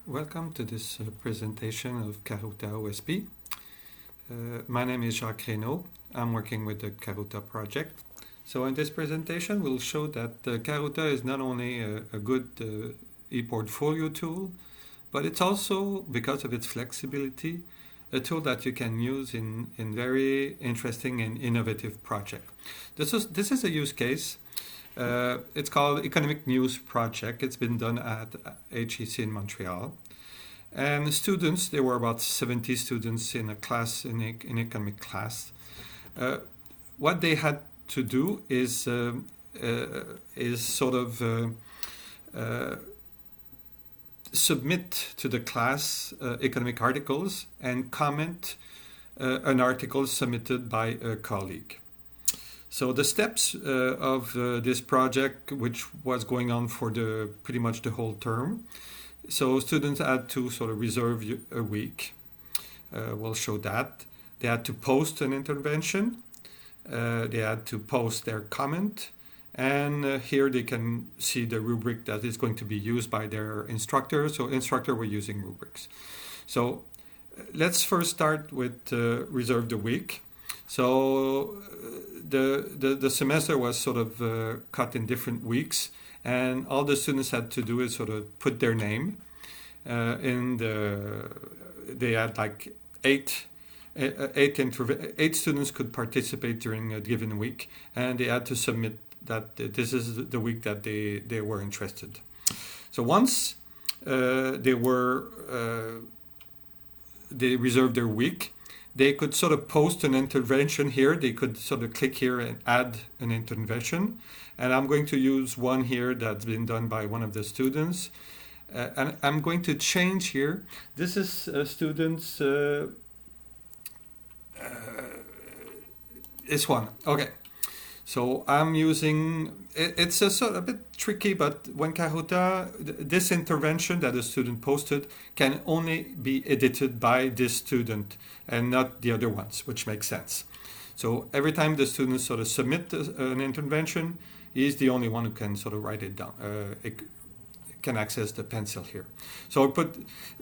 Welcome to this presentation of Karuta OSP. My name is Jacques Reynaud. I'm working with the Karuta project. So in this presentation, we'll show that Karuta is not only a good e-portfolio tool, but it's also, because of its flexibility, a tool that you can use in very interesting and innovative projects. This is a use case. It's called EconomicNews project. It's been done at HEC in Montreal. And the students, there were about 70 students in a class, in economic class. What they had to do is sort of submit to the class economic articles and comment an article submitted by a colleague. So the steps of this project, which was going on for pretty much the whole term, so students had to sort of reserve a week. We'll show that. They had to post an intervention. They had to post their comment. And here they can see the rubric that is going to be used by their instructor. So instructor were using rubrics. So let's first start with reserve the week. So the semester was sort of cut in different weeks, and all the students had to do is sort of put their name they had like eight students could participate during a given week, and they had to submit that this is the week that they were interested. So once they reserved their week, they could sort of post an intervention here. They could sort of click here and add an intervention. And I'm going to use one here that's been done by one of the students. And I'm going to change here. This is students, this one. Okay. So I'm using, it's a sort of a bit tricky, but when Karuta, this intervention that a student posted can only be edited by this student and not the other ones, which makes sense. So every time the student sort of submit an intervention, he's the only one who can sort of write it down, can access the pencil here. So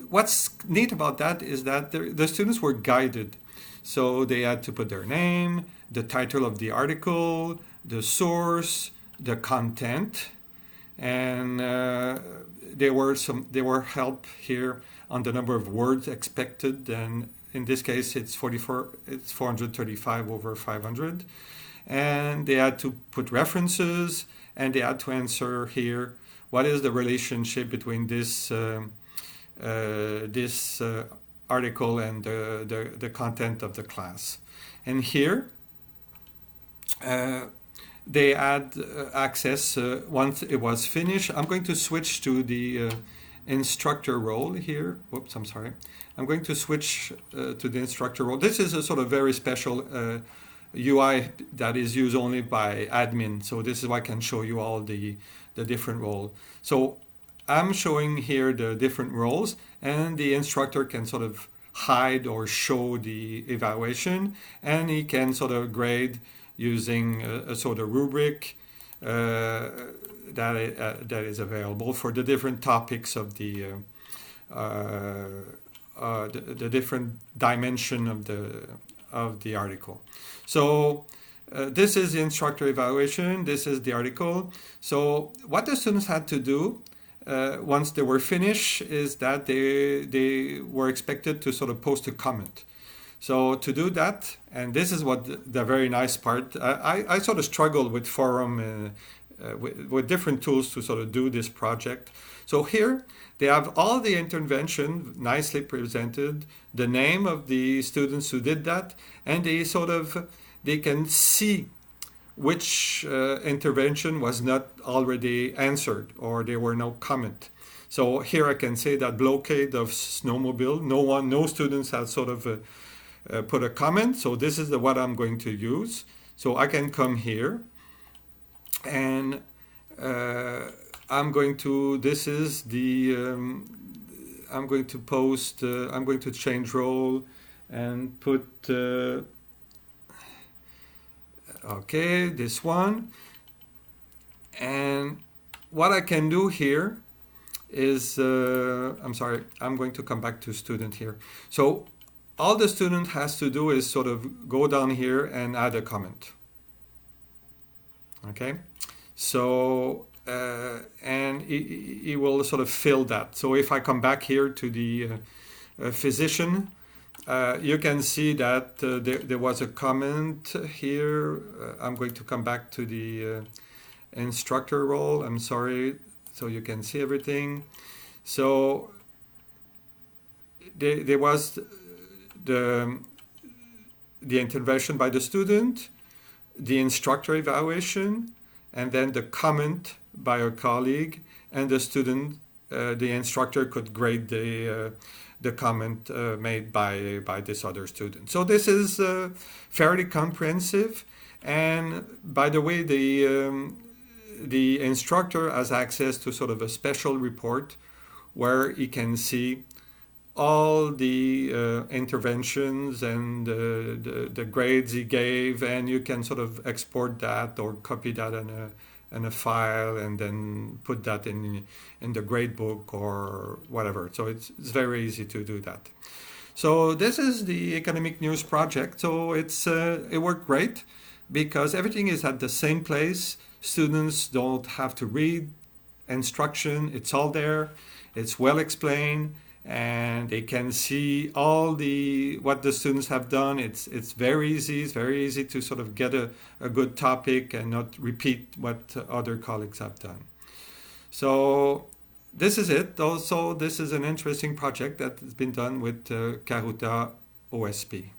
what's neat about that is that the students were guided. So they had to put their name, the title of the article, the source, the content, and there were help here on the number of words expected, and in this case it's 435 over 500, and they had to put references, and they had to answer here what is the relationship between this article and the content of the class. And here they had access once it was finished. I'm going to switch to the instructor role here. Whoops, I'm sorry. I'm going to switch to the instructor role. This is a sort of very special UI that is used only by admin. So this is why I can show you all the different roles. So I'm showing here the different roles, and the instructor can sort of hide or show the evaluation, and he can sort of grade using a sort of rubric that is available for the different topics of the different dimension of the article. So this is the instructor evaluation. This is the article. So what the students had to do once they were finished is that they were expected to sort of post a comment. So to do that, and this is what the very nice part, I sort of struggled with forum with different tools to sort of do this project. So here they have all the intervention nicely presented, the name of the students who did that, and they can see which intervention was not already answered or there were no comment. So here I can say that blockade of snowmobile, no students had sort of put a comment. So this is what I'm going to use. So I can come here and I'm going to, this is the, I'm going to post, I'm going to change role and put, okay, this one. And what I can do here is, I'm sorry, I'm going to come back to student here. So all the student has to do is sort of go down here and add a comment. Okay, so and he will sort of fill that. So if I come back here to the physician, you can see that there was a comment here. I'm going to come back to the instructor role. I'm sorry, so you can see everything. So there was the intervention by the student, the instructor evaluation, and then the comment by a colleague, and the student, the instructor could grade the comment made by this other student. So this is fairly comprehensive. And by the way, the instructor has access to sort of a special report where he can see all the interventions and the grades he gave, and you can sort of export that or copy that in a file and then put that in the grade book or whatever. So it's very easy to do that. So this is the Economic News project. So it worked great because everything is at the same place. Students don't have to read instruction. It's all there. It's well explained, and they can see all what the students have done. It's very easy. It's very easy to sort of get a good topic and not repeat what other colleagues have done. So this is it. Also, this is an interesting project that has been done with Karuta OSP.